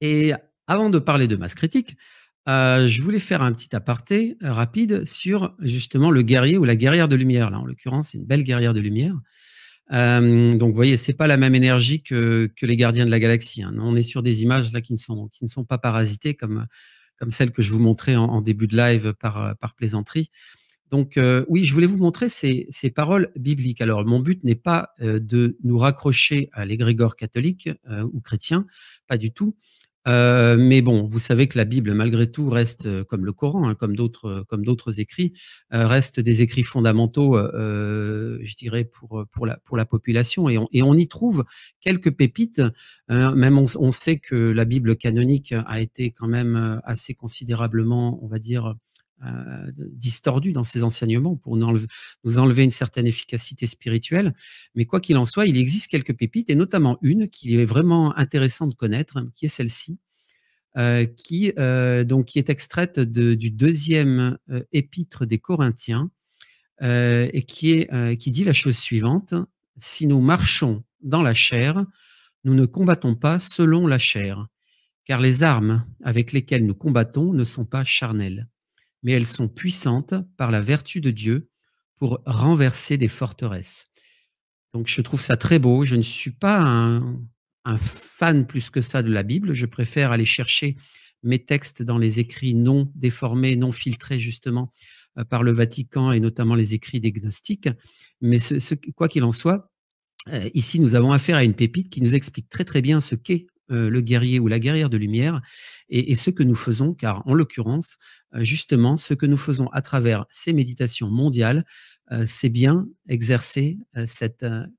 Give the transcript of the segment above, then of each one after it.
Et avant de parler de masse critique, je voulais faire un petit aparté rapide sur justement le guerrier ou la guerrière de lumière. Là, en l'occurrence, c'est une belle guerrière de lumière. Donc, vous voyez, c'est pas la même énergie que les gardiens de la galaxie, hein. On est sur des images là qui ne sont pas parasitées comme celles que je vous montrais en début de live par plaisanterie. Donc, oui, je voulais vous montrer ces paroles bibliques. Alors, mon but n'est pas de nous raccrocher à l'égrégore catholique ou chrétien, pas du tout. Mais bon, vous savez que la Bible, malgré tout, reste comme le Coran, hein, comme d'autres écrits, reste des écrits fondamentaux, je dirais, pour la population. Et on y trouve quelques pépites. Même on sait que la Bible canonique a été quand même assez considérablement, on va dire, distordu dans ses enseignements pour nous enlever une certaine efficacité spirituelle. Mais quoi qu'il en soit, il existe quelques pépites et notamment une qui est vraiment intéressant de connaître, qui est celle-ci, qui est extraite du deuxième épître des Corinthiens et qui dit la chose suivante: si nous marchons dans la chair, nous ne combattons pas selon la chair, car les armes avec lesquelles nous combattons ne sont pas charnelles, mais elles sont puissantes par la vertu de Dieu pour renverser des forteresses. Donc je trouve ça très beau. Je ne suis pas un fan plus que ça de la Bible. Je préfère aller chercher mes textes dans les écrits non déformés, non filtrés justement par le Vatican et notamment les écrits des gnostiques. Mais quoi qu'il en soit, ici nous avons affaire à une pépite qui nous explique très très bien ce qu'est le guerrier ou la guerrière de lumière et ce que nous faisons, car en l'occurrence, justement, ce que nous faisons à travers ces méditations mondiales, c'est bien exercer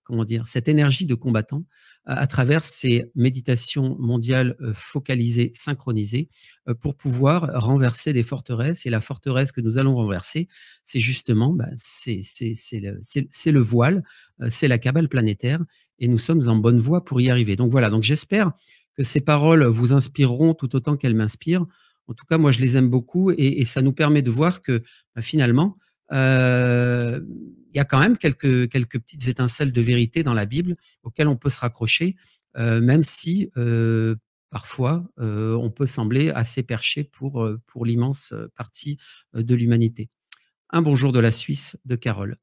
comment dire, cette énergie de combattant à travers ces méditations mondiales focalisées, synchronisées, pour pouvoir renverser des forteresses. Et la forteresse que nous allons renverser, c'est justement, c'est le voile, c'est la cabale planétaire, et nous sommes en bonne voie pour y arriver. Donc voilà, donc j'espère que ces paroles vous inspireront tout autant qu'elles m'inspirent. En tout cas, moi, je les aime beaucoup et ça nous permet de voir que finalement, il y a quand même quelques petites étincelles de vérité dans la Bible auxquelles on peut se raccrocher, même si parfois on peut sembler assez perché pour l'immense partie de l'humanité. Un bonjour de la Suisse, de Carole.